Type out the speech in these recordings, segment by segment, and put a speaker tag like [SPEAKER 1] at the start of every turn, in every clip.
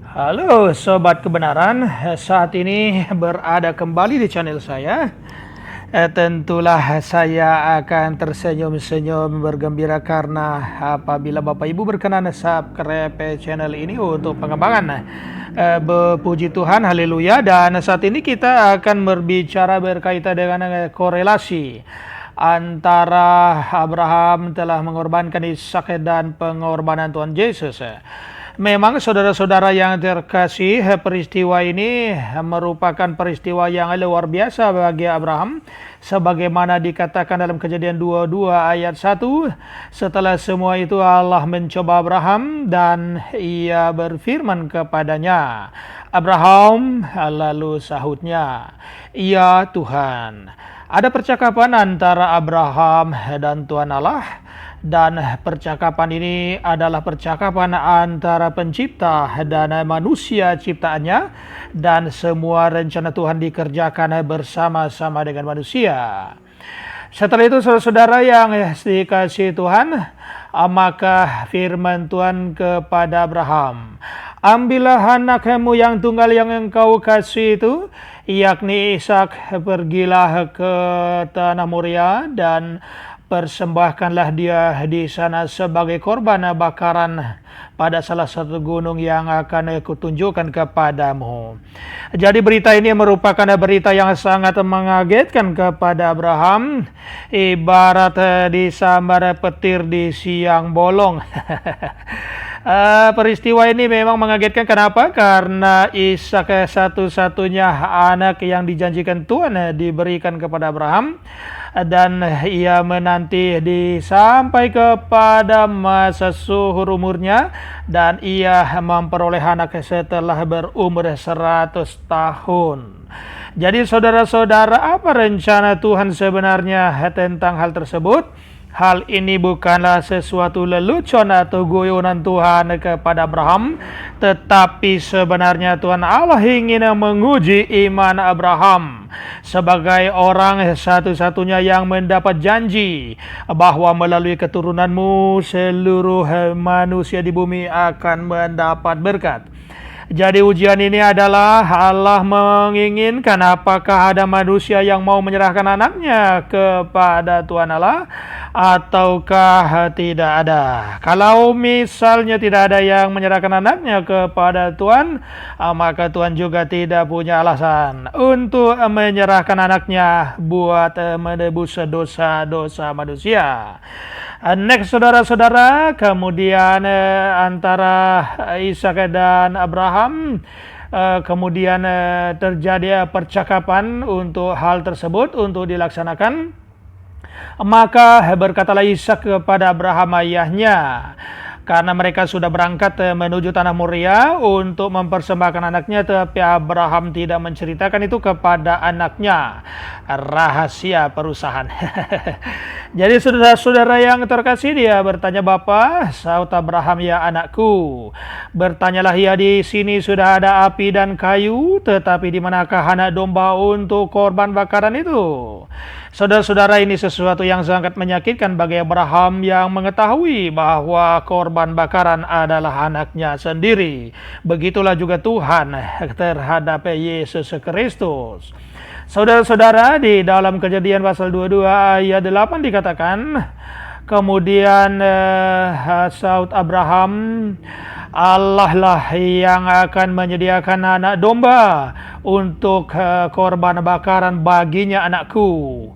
[SPEAKER 1] Halo Sobat Kebenaran, saat ini berada kembali di channel saya. Tentulah saya akan tersenyum-senyum bergembira karena apabila Bapak Ibu berkenan subscribe channel ini untuk pengembangan. Puji Tuhan, haleluya. Dan saat ini kita akan berbicara berkaitan dengan korelasi antara Abraham telah mengorbankan Ishak dan pengorbanan Tuhan Yesus. Memang saudara-saudara yang terkasih, peristiwa ini merupakan peristiwa yang luar biasa bagi Abraham. Sebagaimana dikatakan dalam Kejadian 22 ayat 1, setelah semua itu Allah mencoba Abraham dan ia berfirman kepadanya. Abraham, lalu sahutnya, "Ya Tuhan." Ada percakapan antara Abraham dan Tuhan Allah. Dan percakapan ini adalah percakapan antara pencipta dan manusia ciptaannya, dan semua rencana Tuhan dikerjakan bersama-sama dengan manusia. Setelah itu saudara-saudara yang dikasihi Tuhan, maka firman Tuhan kepada Abraham, "Ambillah anakmu yang tunggal yang engkau kasih itu, yakni Ishak, pergilah ke tanah Moria dan persembahkanlah dia di sana sebagai korban bakaran pada salah satu gunung yang akan kutunjukkan kepadamu." Jadi berita ini merupakan berita yang sangat mengagetkan kepada Abraham, ibarat disambar petir di siang bolong. Peristiwa ini memang mengagetkan. Kenapa? Karena Ishak satu-satunya anak yang dijanjikan Tuhan diberikan kepada Abraham, dan ia menanti sampai kepada masa suhur umurnya, dan ia memperoleh anak setelah berumur 100 tahun. Jadi saudara-saudara, apa rencana Tuhan sebenarnya tentang hal tersebut? Hal ini bukanlah sesuatu lelucon atau guyonan Tuhan kepada Abraham, tetapi sebenarnya Tuhan Allah ingin menguji iman Abraham sebagai orang satu-satunya yang mendapat janji bahwa melalui keturunanmu seluruh manusia di bumi akan mendapat berkat. Jadi ujian ini adalah Allah menginginkan apakah ada manusia yang mau menyerahkan anaknya kepada Tuhan Allah ataukah tidak ada. Kalau misalnya tidak ada yang menyerahkan anaknya kepada Tuhan, maka Tuhan juga tidak punya alasan untuk menyerahkan anaknya buat menebus dosa-dosa manusia. Next saudara-saudara, kemudian antara Ishak dan Abraham, kemudian terjadi percakapan untuk hal tersebut untuk dilaksanakan. Maka berkatalah Ishak kepada Abraham ayahnya, karena mereka sudah berangkat menuju tanah Moria untuk mempersembahkan anaknya, tapi Abraham tidak menceritakan itu kepada anaknya. Rahasia perusahaan. Jadi saudara-saudara yang terkasih, dia bertanya, "Bapa," sahut Abraham, "Ya anakku, bertanyalah ya, di sini sudah ada api dan kayu, tetapi di manakah anak domba untuk korban bakaran itu?" Saudara-saudara, ini sesuatu yang sangat menyakitkan bagi Abraham yang mengetahui bahwa korban bakaran adalah anaknya sendiri. Begitulah juga Tuhan terhadap Yesus Kristus. Saudara-saudara, di dalam Kejadian pasal 22 ayat 8 dikatakan, kemudian sahut Abraham, "Allah lah yang akan menyediakan anak domba untuk korban bakaran baginya, anakku."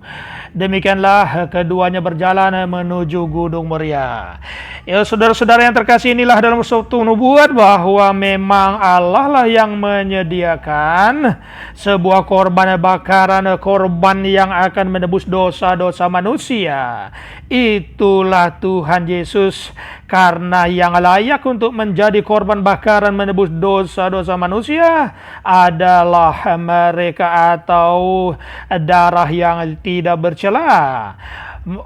[SPEAKER 1] Demikianlah keduanya berjalan menuju Gunung Moria. Ya saudara-saudara yang terkasih, inilah dalam suatu nubuat bahwa memang Allah lah yang menyediakan sebuah korban bakaran, korban yang akan menebus dosa-dosa manusia. Itulah Tuhan Yesus, karena yang layak untuk menjadi korban bakaran menebus dosa-dosa manusia adalah mereka atau darah yang tidak bercela.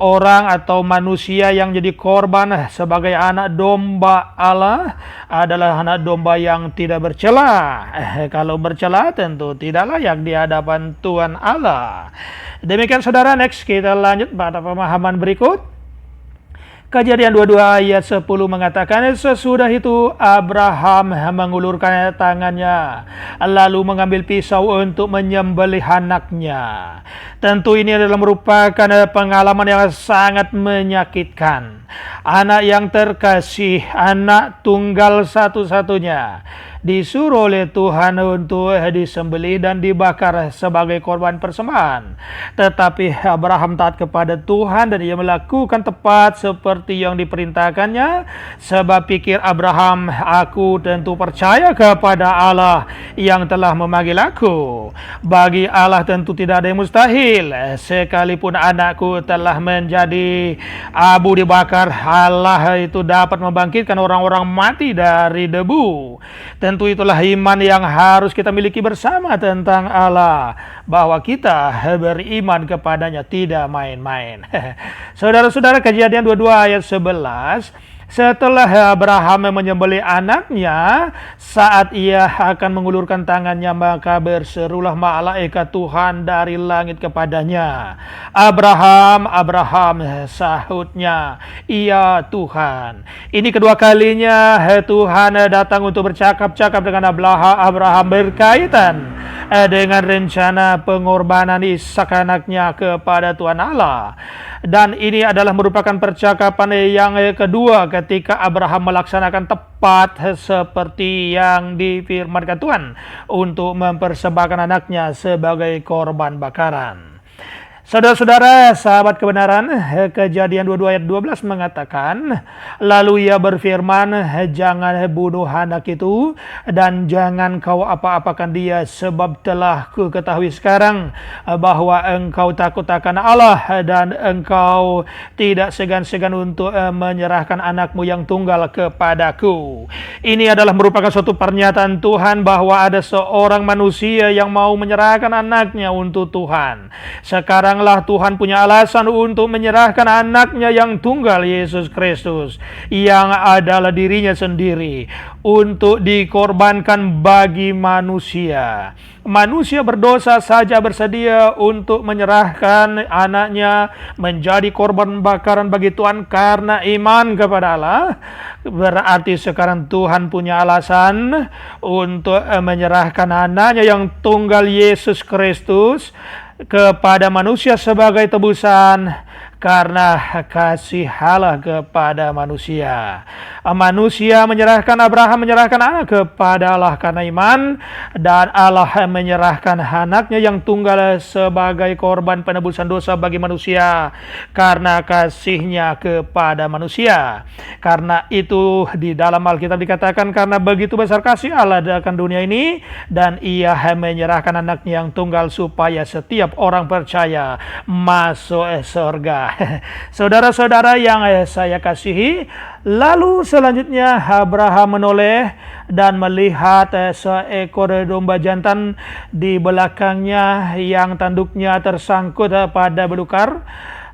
[SPEAKER 1] Orang atau manusia yang jadi korban sebagai anak domba Allah adalah anak domba yang tidak bercela. Kalau bercela tentu tidak layak di hadapan Tuhan Allah. Demikian saudara, next kita lanjut pada pemahaman berikut. Kejadian 22 ayat 10 mengatakan, sesudah itu Abraham mengulurkan tangannya, lalu mengambil pisau untuk menyembelih anaknya. Tentu ini adalah merupakan pengalaman yang sangat menyakitkan. Anak yang terkasih, anak tunggal satu-satunya, disuruh oleh Tuhan untuk disembelih dan dibakar sebagai korban persembahan. Tetapi Abraham taat kepada Tuhan dan ia melakukan tepat seperti yang diperintahkannya. Sebab pikir Abraham, aku tentu percaya kepada Allah yang telah memanggil aku. Bagi Allah tentu tidak ada yang mustahil. Sekalipun anakku telah menjadi abu dibakar, Allah itu dapat membangkitkan orang-orang mati dari debu. Tentu itulah iman yang harus kita miliki bersama tentang Allah, bahwa kita beriman kepadanya tidak main-main. Saudara-saudara, Kejadian 22 ayat 11, setelah Abraham menyembelih anaknya, saat ia akan mengulurkan tangannya, maka berserulah malaikat Tuhan dari langit kepadanya. Abraham, Abraham, sahutnya, iya Tuhan. Ini kedua kalinya Tuhan datang untuk bercakap-cakap dengan Abraham berkaitan dengan rencana pengorbanan Ishak anaknya kepada Tuhan Allah. Dan ini adalah merupakan percakapan yang kedua ketika Abraham melaksanakan tepat seperti yang difirmankan Tuhan untuk mempersembahkan anaknya sebagai korban bakaran. Saudara-saudara, sahabat kebenaran, Kejadian 22 ayat 12 mengatakan, lalu ia berfirman, jangan bunuh anak itu dan jangan kau apa-apakan dia, sebab telah ku ketahui sekarang bahwa engkau takut akan Allah dan engkau tidak segan-segan untuk menyerahkan anakmu yang tunggal kepadaku. Ini adalah merupakan suatu pernyataan Tuhan bahwa ada seorang manusia yang mau menyerahkan anaknya untuk Tuhan. Sekarang Tuhan punya alasan untuk menyerahkan anaknya yang tunggal, Yesus Kristus, yang adalah dirinya sendiri, untuk dikorbankan bagi manusia. Manusia berdosa saja bersedia untuk menyerahkan anaknya menjadi korban bakaran bagi Tuhan karena iman kepada Allah. Berarti sekarang Tuhan punya alasan untuk menyerahkan anaknya yang tunggal, Yesus Kristus, kepada manusia sebagai tebusan karena kasih Allah kepada manusia. Manusia menyerahkan, Abraham menyerahkan anak kepada Allah karena iman, dan Allah menyerahkan anaknya yang tunggal sebagai korban penebusan dosa bagi manusia karena kasihnya kepada manusia. Karena itu di dalam Alkitab dikatakan, karena begitu besar kasih Allah akan dunia ini, dan ia menyerahkan anaknya yang tunggal supaya setiap orang percaya masuk surga. Saudara-saudara yang saya kasihi, lalu selanjutnya Abraham menoleh dan melihat seekor domba jantan di belakangnya yang tanduknya tersangkut pada belukar,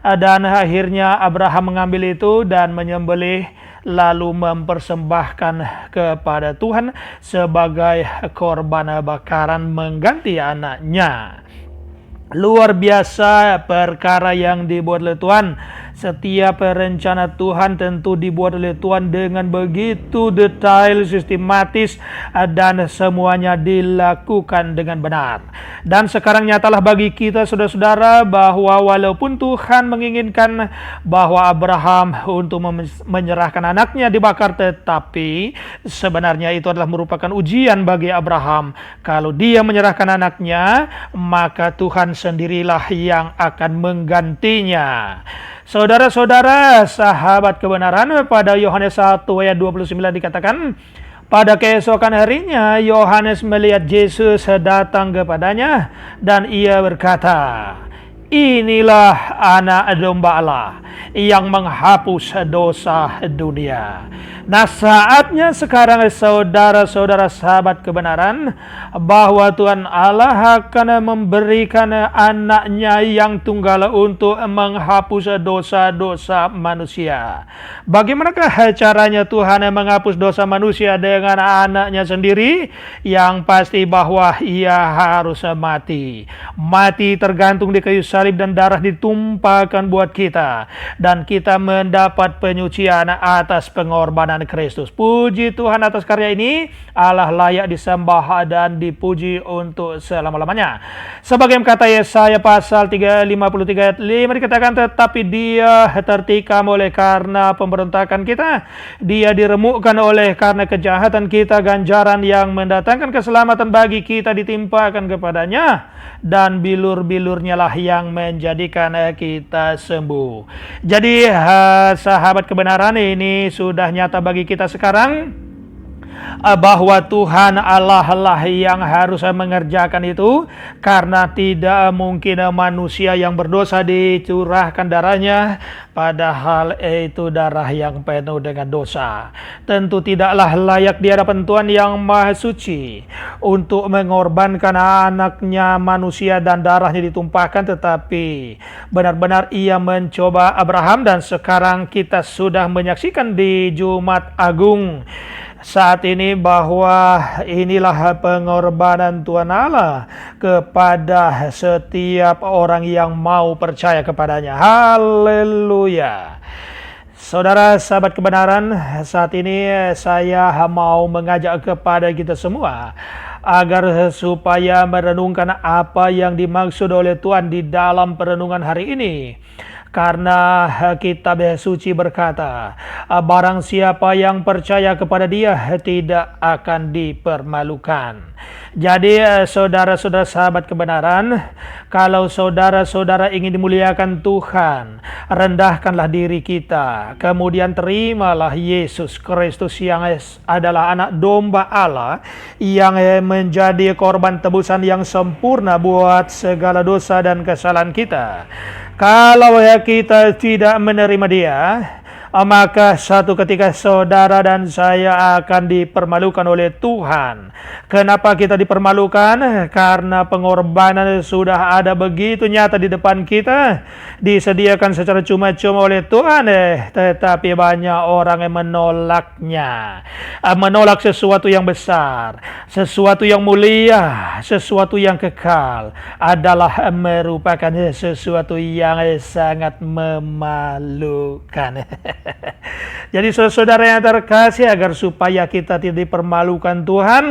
[SPEAKER 1] dan akhirnya Abraham mengambil itu dan menyembelih, lalu mempersembahkan kepada Tuhan sebagai korban bakaran mengganti anaknya. Luar biasa perkara yang dibuat oleh Tuhan. Setiap rencana Tuhan tentu dibuat oleh Tuhan dengan begitu detail, sistematis, dan semuanya dilakukan dengan benar. Dan sekarang nyatalah bagi kita, saudara-saudara, bahwa walaupun Tuhan menginginkan bahwa Abraham untuk menyerahkan anaknya dibakar, tetapi sebenarnya itu adalah merupakan ujian bagi Abraham. Kalau dia menyerahkan anaknya, maka Tuhan sendirilah yang akan menggantinya. Saudara-saudara, sahabat kebenaran, pada Yohanes 1 ayat 29 dikatakan, pada keesokan harinya Yohanes melihat Yesus datang kepadanya, dan ia berkata, inilah anak domba Allah yang menghapus dosa dunia. Nah, saatnya sekarang, saudara-saudara sahabat kebenaran, bahwa Tuhan Allah akan memberikan anaknya yang tunggal untuk menghapus dosa-dosa manusia. Bagaimanakah caranya Tuhan menghapus dosa manusia? Dengan anaknya sendiri, yang pasti bahwa ia harus mati. Mati tergantung di kayu salib salib dan darah ditumpahkan buat kita, dan kita mendapat penyucian atas pengorbanan Kristus. Puji Tuhan atas karya ini. Allah layak disembah dan dipuji untuk selama-lamanya. Sebagaimana kata Yesaya pasal 53 ayat 5 dikatakan, tetapi dia tertikam oleh karena pemberontakan kita, dia diremukkan oleh karena kejahatan kita, ganjaran yang mendatangkan keselamatan bagi kita ditimpakan kepadanya, dan bilur-bilurnya lah yang menjadikan kita sembuh. Jadi sahabat kebenaran, ini sudah nyata bagi kita sekarang, bahwa Tuhan Allah lah yang harus mengerjakan itu, karena tidak mungkin manusia yang berdosa dicurahkan darahnya, padahal itu darah yang penuh dengan dosa. Tentu tidaklah layak di hadapan Tuhan yang Maha Suci untuk mengorbankan anaknya manusia dan darahnya ditumpahkan, tetapi benar-benar ia mencoba Abraham, dan sekarang kita sudah menyaksikan di Jumat Agung saat ini bahwa inilah pengorbanan Tuhan Allah kepada setiap orang yang mau percaya kepadanya. Haleluya. Saudara sahabat kebenaran, saat ini saya mau mengajak kepada kita semua agar supaya merenungkan apa yang dimaksud oleh Tuhan di dalam perenungan hari ini. Karena kitab suci berkata, barang siapa yang percaya kepada dia tidak akan dipermalukan. Jadi saudara-saudara sahabat kebenaran, kalau saudara-saudara ingin dimuliakan Tuhan, rendahkanlah diri kita, kemudian terimalah Yesus Kristus yang adalah anak domba Allah, yang menjadi korban tebusan yang sempurna buat segala dosa dan kesalahan kita. Kalau kita tidak menerima dia, maka satu ketika saudara dan saya akan dipermalukan oleh Tuhan. Kenapa kita dipermalukan? Karena pengorbanan sudah ada begitu nyata di depan kita, disediakan secara cuma-cuma oleh Tuhan, tetapi banyak orang yang menolaknya, menolak sesuatu yang besar, sesuatu yang mulia, sesuatu yang kekal, adalah merupakan sesuatu yang sangat memalukan. Jadi saudara yang terkasih, agar supaya kita tidak dipermalukan Tuhan,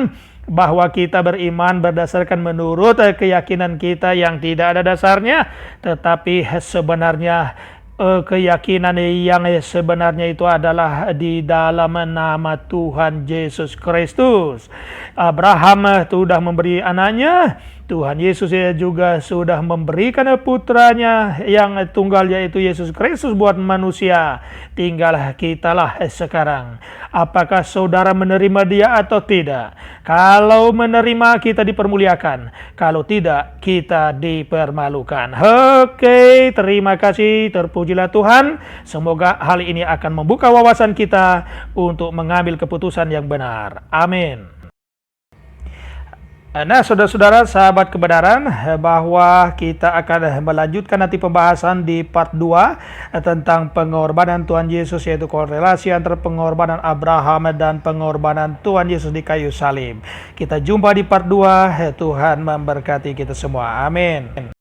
[SPEAKER 1] bahwa kita beriman berdasarkan menurut keyakinan kita yang tidak ada dasarnya, tetapi sebenarnya keyakinan yang sebenarnya itu adalah di dalam nama Tuhan Yesus Kristus. Abraham sudah memberi anaknya, Tuhan Yesus juga sudah memberikan putranya yang tunggal, yaitu Yesus Kristus buat manusia. Tinggal kitalah sekarang, apakah saudara menerima dia atau tidak. Kalau menerima, kita dipermuliakan. Kalau tidak, kita dipermalukan. Oke, terima kasih, terpujilah Tuhan. Semoga hal ini akan membuka wawasan kita untuk mengambil keputusan yang benar. Amin. Nah, saudara-saudara sahabat kebenaran, bahwa kita akan melanjutkan nanti pembahasan di part 2 tentang pengorbanan Tuhan Yesus, yaitu korelasi antara pengorbanan Abraham dan pengorbanan Tuhan Yesus di kayu salib. Kita jumpa di part 2. Tuhan memberkati kita semua. Amin.